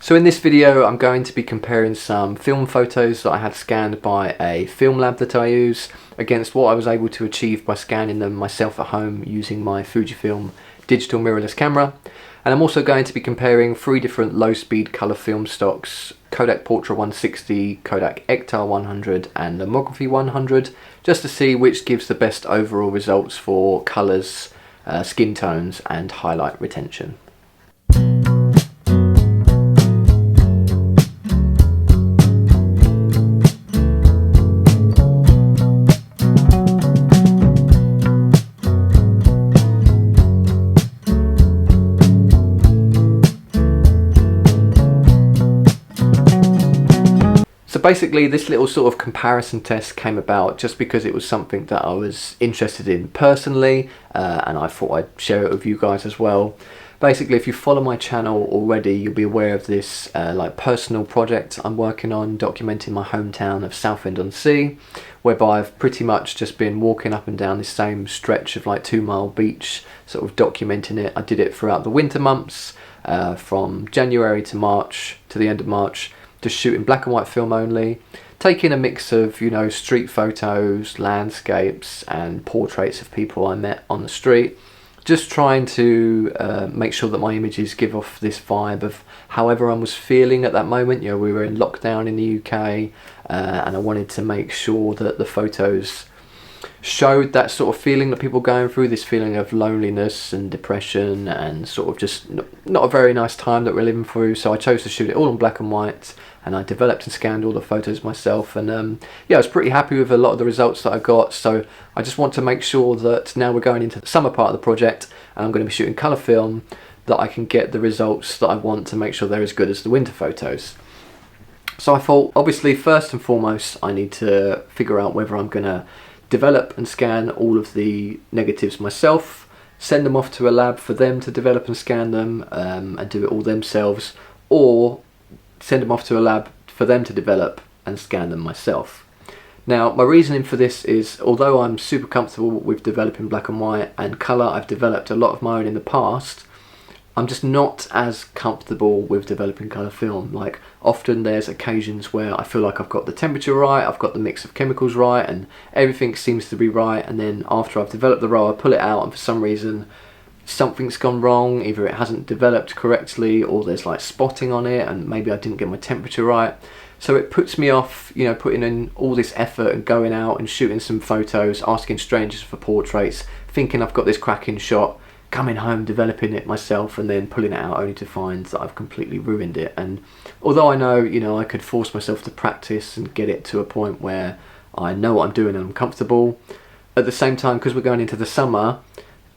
So in this video I'm going to be comparing some film photos that I had scanned by a film lab that I use against what I was able to achieve by scanning them myself at home using my Fujifilm digital mirrorless camera. And I'm also going to be comparing three different low speed colour film stocks: Kodak Portra 160, Kodak Ektar 100 and Lomography 100, just to see which gives the best overall results for colours, skin tones and highlight retention. So basically this little sort of comparison test came about just because it was something that I was interested in personally, and I thought I'd share it with you guys as well. Basically, if you follow my channel already, you'll be aware of this like personal project I'm working on documenting my hometown of Southend-on-Sea, whereby I've pretty much just been walking up and down this same stretch of like 2 Mile Beach, sort of documenting it. I did it throughout the winter months, from January to March, to the end of March, just shooting black and white film only, taking a mix of, you know, street photos, landscapes and portraits of people I met on the street, just trying to make sure that my images give off this vibe of however I was feeling at that moment. You know, we were in lockdown in the UK, and I wanted to make sure that the photos showed that sort of feeling that people are going through, this feeling of loneliness and depression and sort of just not a very nice time that we're living through. So I chose to shoot it all in black and white, and I developed and scanned all the photos myself, and yeah, I was pretty happy with a lot of the results that I got. So I just want to make sure that now we're going into the summer part of the project and I'm going to be shooting colour film, that I can get the results that I want to make sure they're as good as the winter photos. So I thought, obviously first and foremost I need to figure out whether I'm going to develop and scan all of the negatives myself, send them off to a lab for them to develop and scan them, and do it all themselves, or send them off to a lab for them to develop and scan them myself. Now, my reasoning for this is, although I'm super comfortable with developing black and white and colour, I've developed a lot of my own in the past, I'm just not as comfortable with developing colour film. Like, often there's occasions where I feel like I've got the temperature right, I've got the mix of chemicals right, and everything seems to be right, and then after I've developed the roll I pull it out and for some reason something's gone wrong. Either it hasn't developed correctly or there's like spotting on it, and maybe I didn't get my temperature right. So it puts me off, you know, putting in all this effort and going out and shooting some photos, asking strangers for portraits, thinking I've got this cracking shot, coming home, developing it myself, and then pulling it out only to find that I've completely ruined it. And although I know, you know, I could force myself to practice and get it to a point where I know what I'm doing and I'm comfortable, at the same time, because we're going into the summer,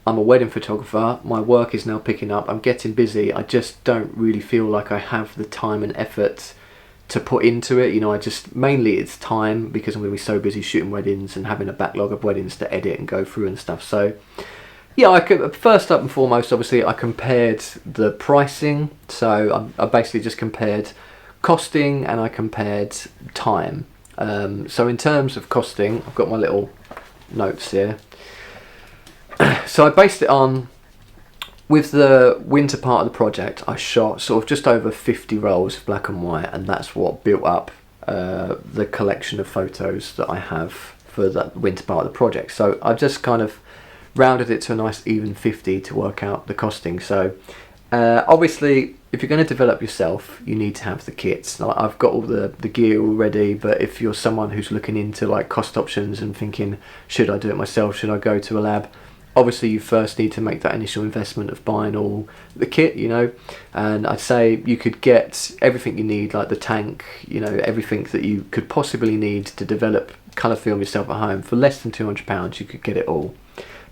I'm a wedding photographer, my work is now picking up, I'm getting busy, I just don't really feel like I have the time and effort to put into it. You know, mainly it's time, because I'm going to be so busy shooting weddings and having a backlog of weddings to edit and go through and stuff. So yeah, first up and foremost, obviously, I compared the pricing. So I basically just compared costing and I compared time. So in terms of costing, I've got my little notes here. So I based it on, with the winter part of the project, I shot sort of just over 50 rolls of black and white, and that's what built up the collection of photos that I have for that winter part of the project. So I've just kind of rounded it to a nice even 50 to work out the costing. So obviously if you're going to develop yourself, you need to have the kits. Like, I've got all the gear already, but if you're someone who's looking into like cost options and thinking, should I do it myself, should I go to a lab, obviously you first need to make that initial investment of buying all the kit, you know. And I'd say you could get everything you need, like the tank, you know, everything that you could possibly need to develop colour film yourself at home for less than £200. You could get it all.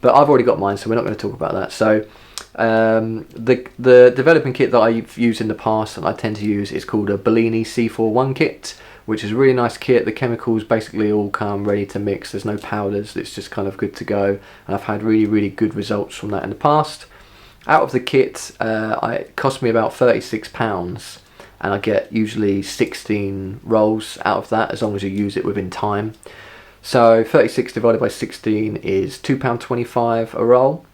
But I've already got mine, so we're not going to talk about that. So the developing kit that I've used in the past and I tend to use is called a Bellini C41 kit, which is a really nice kit. The chemicals basically all come ready to mix. There's no powders, it's just kind of good to go. And I've had really good results from that in the past. Out of the kit, it cost me about £36, and I get usually 16 rolls out of that, as long as you use it within time. So 36 divided by 16 is £2.25 a roll.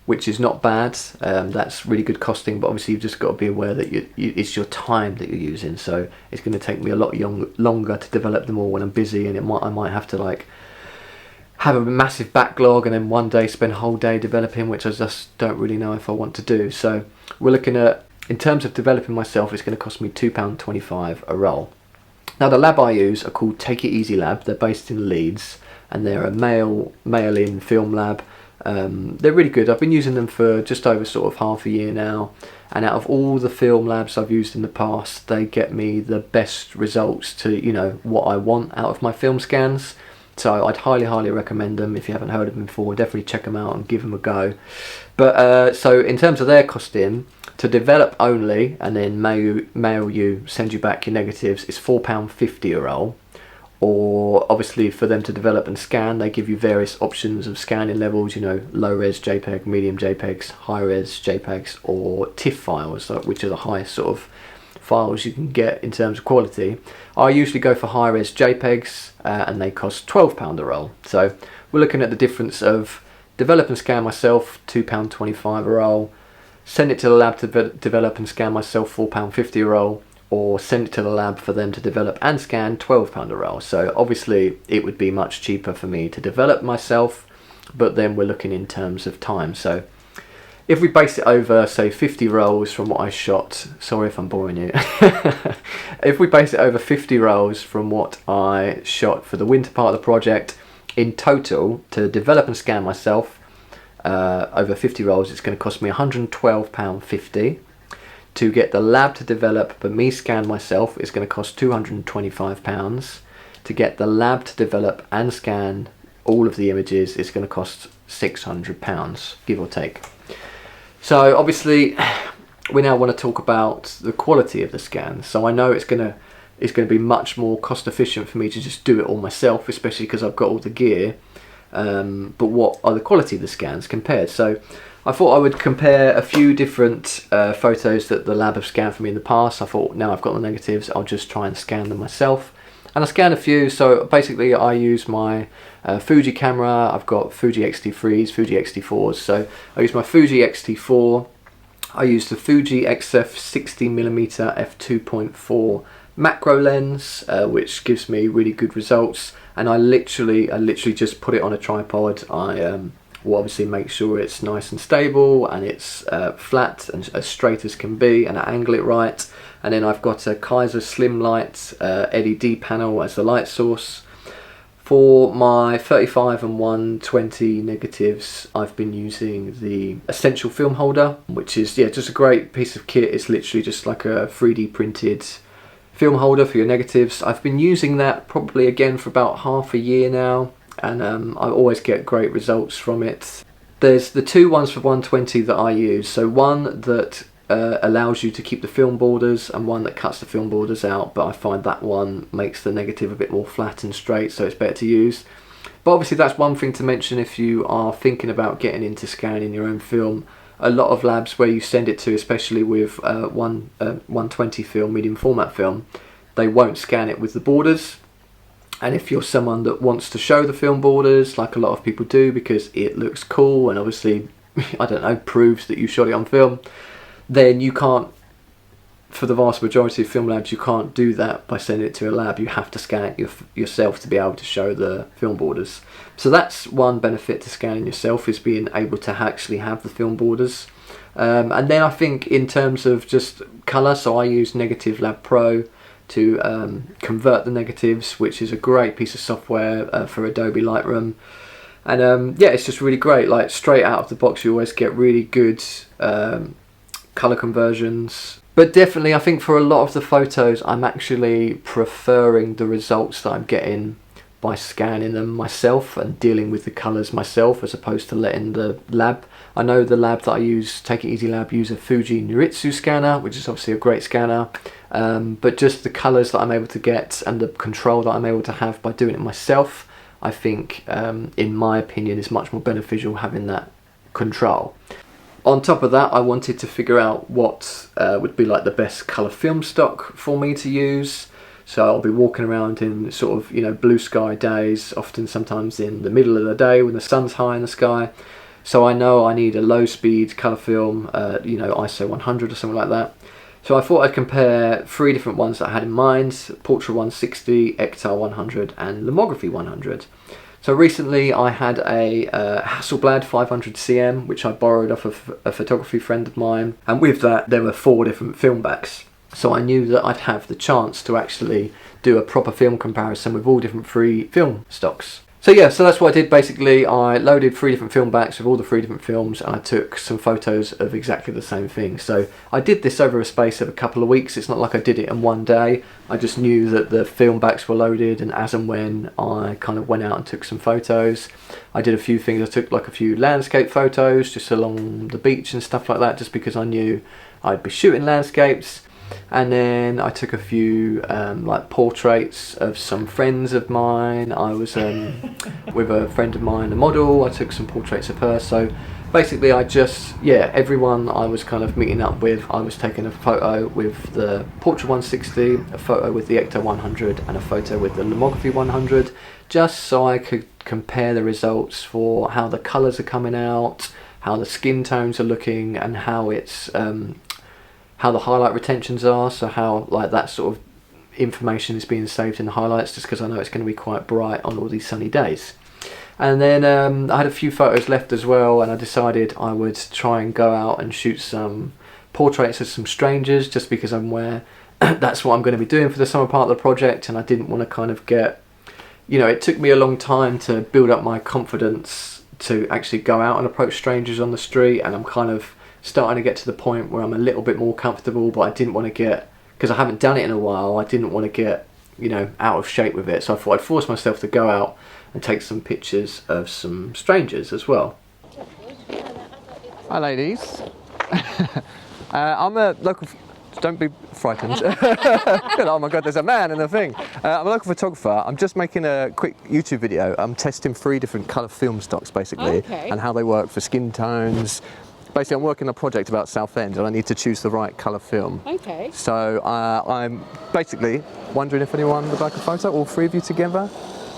which is not bad. That's really good costing, but obviously you've just got to be aware that it's your time that you're using, so it's going to take me a lot longer to develop them all when I'm busy, and I might have to like have a massive backlog and then one day spend a whole day developing, which I just don't really know if I want to do. So we're looking at, in terms of developing myself, it's going to cost me £2.25 a roll. Now the lab I use are called Take It Easy Lab. They're based in Leeds, and they're a mail-in film lab. They're really good. I've been using them for just over sort of half a year now, and out of all the film labs I've used in the past, they get me the best results to, you know, what I want out of my film scans. So I'd highly recommend them. If you haven't heard of them before, definitely check them out and give them a go. But so in terms of their costing, to develop only and then send you back your negatives, is £4.50 a roll. Or obviously for them to develop and scan, they give you various options of scanning levels, you know, low res JPEG, medium JPEGs, high res JPEGs, or TIFF files, which are the highest sort of files you can get in terms of quality. I usually go for high res JPEGs, and they cost £12 a roll. So we're looking at the difference of develop and scan myself, £2.25 a roll, send it to the lab to develop and scan myself, £4.50 a roll, or send it to the lab for them to develop and scan, £12 a roll. So obviously it would be much cheaper for me to develop myself, but then we're looking in terms of time. So if we base it over, say, 50 rolls from what I shot, sorry if I'm boring you, if we base it over 50 rolls from what I shot for the winter part of the project, in total, to develop and scan myself, over 50 rolls, it's going to cost me £112.50. To get the lab to develop but me scan myself, it's going to cost £225. To get the lab to develop and scan all of the images, it's going to cost £600, give or take. So obviously we now want to talk about the quality of the scans. So I know it's going to be much more cost efficient for me to just do it all myself, especially because I've got all the gear. But what are the quality of the scans compared? So I thought I would compare a few different photos that the lab have scanned for me in the past. I thought, now I've got the negatives, I'll just try and scan them myself. And I scanned a few. So basically I use my Fuji camera. I've got Fuji X-T3s, Fuji X-T4s. So I use my Fuji X-T4. I use the Fuji XF 60mm f2.4 macro lens, which gives me really good results. And I literally just put it on a tripod. I will obviously make sure it's nice and stable, and it's flat and as straight as can be, and I angle it right. And then I've got a Kaiser Slim Light LED panel as the light source. For my 35 and 120 negatives, I've been using the Essential film holder, which is just a great piece of kit. It's literally just like a 3D printed film holder for your negatives. I've been using that probably again for about half a year now, and I always get great results from it. There's the two ones for 120 that I use. So one that allows you to keep the film borders, and one that cuts the film borders out, but I find that one makes the negative a bit more flat and straight, so it's better to use. But obviously that's one thing to mention if you are thinking about getting into scanning your own film. A lot of labs where you send it to, especially with 120 film, medium format film, they won't scan it with the borders. And if you're someone that wants to show the film borders, like a lot of people do, because it looks cool and obviously, I don't know, proves that you shot it on film, then you can't, for the vast majority of film labs, you can't do that by sending it to a lab. You have to scan it yourself to be able to show the film borders. So that's one benefit to scanning yourself, is being able to actually have the film borders. And then I think in terms of just colour, so I use Negative Lab Pro to convert the negatives, which is a great piece of software for Adobe Lightroom. And yeah, it's just really great. Like straight out of the box, you always get really good colour conversions. But definitely, I think for a lot of the photos, I'm actually preferring the results that I'm getting by scanning them myself and dealing with the colours myself, as opposed to letting the lab. I know the lab that I use, Take It Easy Lab, use a Fuji Niritsu scanner, which is obviously a great scanner. But just the colours that I'm able to get and the control that I'm able to have by doing it myself, I think, in my opinion, is much more beneficial having that control. On top of that, I wanted to figure out what would be like the best colour film stock for me to use. So I'll be walking around in sort of, blue sky days, often sometimes in the middle of the day when the sun's high in the sky. So I know I need a low speed colour film, you know, ISO 100 or something like that. So I thought I'd compare 3 different ones that I had in mind: Portra 160, Ektar 100 and Lomography 100. So recently I had a Hasselblad 500cm, which I borrowed off of a photography friend of mine, and with that there were 4 different film backs. So I knew that I'd have the chance to actually do a proper film comparison with all different free film stocks. So yeah, so that's what I did basically. I loaded 3 different film backs with all the 3 different films, and I took some photos of exactly the same thing. So I did this over a space of a couple of weeks. It's not like I did it in one day. I just knew that the film backs were loaded, and as and when I kind of went out and took some photos. I did a few things. I took like a few landscape photos just along the beach and stuff like that, just because I knew I'd be shooting landscapes. And then I took a few like portraits of some friends of mine. I was with a friend of mine, a model. I took some portraits of her. So basically I just, yeah, everyone I was kind of meeting up with, I was taking a photo with the Portra 160, a photo with the Ektar 100 and a photo with the Lomography 100, just so I could compare the results for how the colours are coming out, how the skin tones are looking, and how it's how the highlight retentions are, so how like that sort of information is being saved in the highlights, just because I know it's going to be quite bright on all these sunny days. And then I had a few photos left as well, and I decided I would try and go out and shoot some portraits of some strangers, just because I'm aware that's what I'm going to be doing for the summer part of the project, and I didn't want to kind of get, you know, it took me a long time to build up my confidence to actually go out and approach strangers on the street, and I'm kind of starting to get to the point where I'm a little bit more comfortable, but I didn't want to get, because I haven't done it in a while, I didn't want to get, you know, out of shape with it. So I thought I'd force myself to go out and take some pictures of some strangers as well. Hi ladies. I'm a local, don't be frightened. Oh my god, there's a man in the thing. I'm a local photographer. I'm just making a quick YouTube video. I'm testing 3 different colour film stocks basically, and how they work for skin tones. Basically, I'm working on a project about Southend, and I need to choose the right colour film. Okay. So I'm basically wondering if anyone would like a photo, all 3 of you together.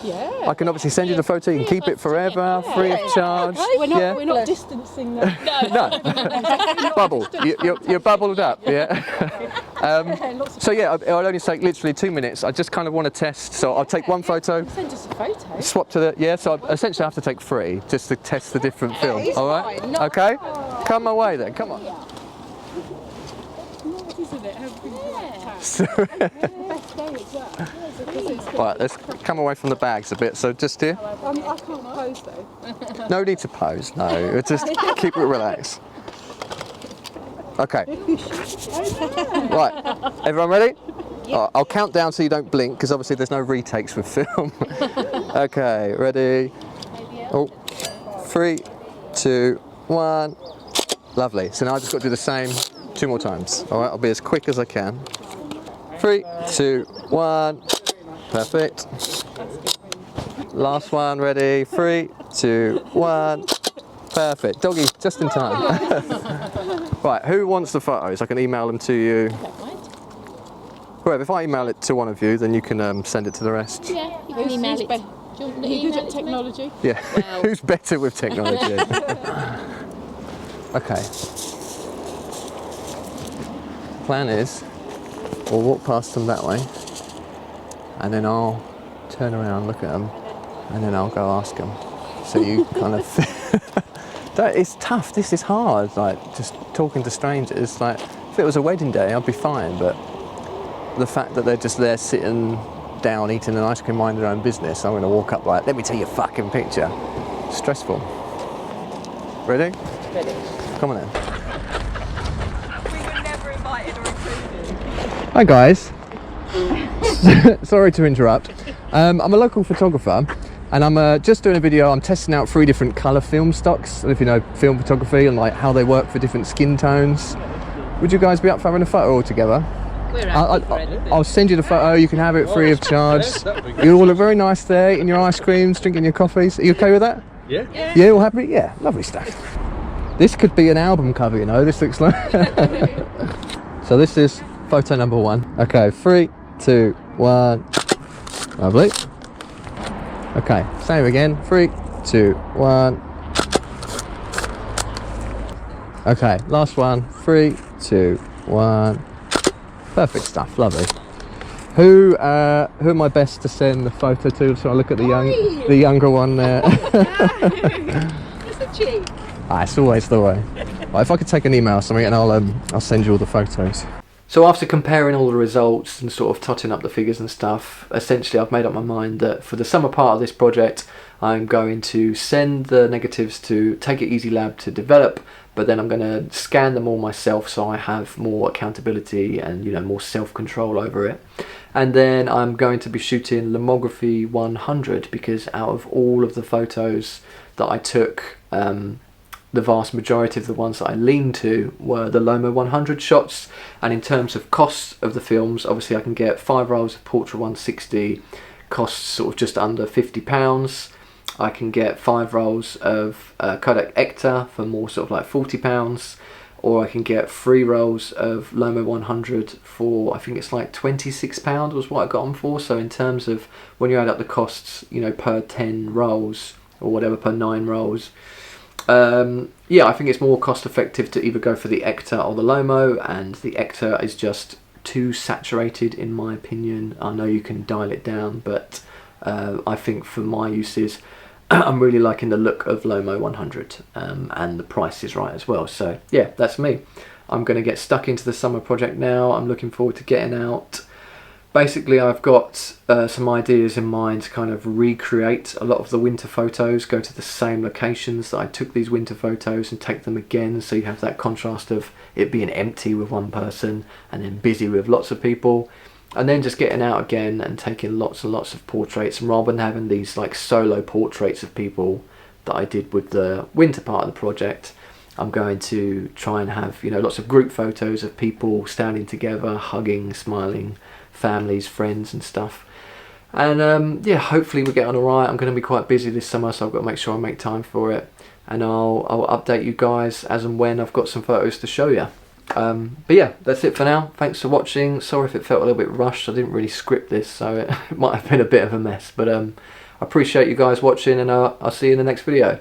Yeah. I can obviously send you the photo. You can keep it forever, free of charge. We're not distancing them. No. Bubble. You're bubbled up. Yeah. So yeah, I'll only take literally 2 minutes. I just kind of want to test. So I'll take 1 photo. Send us a photo. Swap to the So I essentially have to take 3 just to test the different film. All right. Okay. Come my way then. Come on. Isn't it? Right, let's come away from the bags a bit. So just here. I can't pose though. No need to pose. No, just keep it relaxed. Okay. Right. Everyone ready? Yep. I'll count down so you don't blink, because obviously there's no retakes with film. Okay. Ready? Oh. 3, 2, 1. Lovely. So now I just got to do the same 2 more times. All right. I'll be as quick as I can. 3, 2, 1. Perfect. Last one, ready? 3, 2, 1. Perfect. Doggy, just in time. Right, who wants the photos? I can email them to you. Whoever, if I email it to one of you, then you can send it to the rest. Yeah, you can email it. Do you want to email it at technology? Yeah, wow. Who's better with technology? Okay. Plan is, we'll walk past them that way, and then I'll turn around, look at them, and then I'll go ask them. So you kind of... It's tough, this is hard, like just talking to strangers. Like if it was a wedding day I'd be fine, but the fact that they're just there sitting down eating an ice cream, minding their own business, I'm going to walk up like, let me take your fucking picture. Stressful. Ready? Ready. Come on in. We were never invited or included. Hi guys. Sorry to interrupt. I'm a local photographer, and I'm just doing a video. I'm testing out 3 different colour film stocks, if you know film photography, and like how they work for different skin tones. Would you guys be up for having a photo all together? I'll send you the photo. You can have it free of charge. You all look very nice there, eating your ice creams, drinking your coffees. Are you okay with that? Yeah. Yeah, all happy? Yeah, lovely stuff. This could be an album cover, you know. This looks like. So this is photo number 1. Okay, 3, 2, 1. Lovely. Okay, same again. 3, 2, 1. Okay, last one. 3, 2, 1. Perfect stuff, lovely. Who am I best to send the photo to? So I look at the younger one there. It's a cheat. It's always the way. Right, if I could take an email or something, and I'll send you all the photos. So after comparing all the results and sort of totting up the figures and stuff, essentially I've made up my mind that for the summer part of this project, I'm going to send the negatives to Take It Easy Lab to develop, but then I'm going to scan them all myself so I have more accountability and, you know, more self-control over it. And then I'm going to be shooting Lomography 100 because out of all of the photos that I took, the vast majority of the ones that I leaned to were the Lomo 100 shots, and in terms of costs of the films, obviously I can get 5 rolls of Portra 160, costs sort of just under £50. I can get 5 rolls of Kodak Ektar for more sort of like £40, or I can get 3 rolls of Lomo 100 for, I think it's like £26 was what I got them for. So in terms of when you add up the costs, you know, per 10 rolls or whatever, per 9 rolls, yeah, I think it's more cost effective to either go for the Ektar or the Lomo, and the Ektar is just too saturated in my opinion. I know you can dial it down, but I think for my uses I'm really liking the look of Lomo 100, and the price is right as well. So yeah, that's me. I'm going to get stuck into the summer project now. I'm looking forward to getting out. Basically, I've got some ideas in mind to kind of recreate a lot of the winter photos, go to the same locations that I took these winter photos and take them again, so you have that contrast of it being empty with one person and then busy with lots of people, and then just getting out again and taking lots and lots of portraits, and rather than having these like solo portraits of people that I did with the winter part of the project, I'm going to try and have, you know, lots of group photos of people standing together, hugging, smiling, families, friends and stuff. And yeah, hopefully we'll get on alright. I'm going to be quite busy this summer, so I've got to make sure I make time for it, and I'll update you guys as and when I've got some photos to show you. But yeah, that's it for now. Thanks for watching. Sorry if it felt a little bit rushed. I didn't really script this, so it might have been a bit of a mess, but I appreciate you guys watching, and I'll see you in the next video.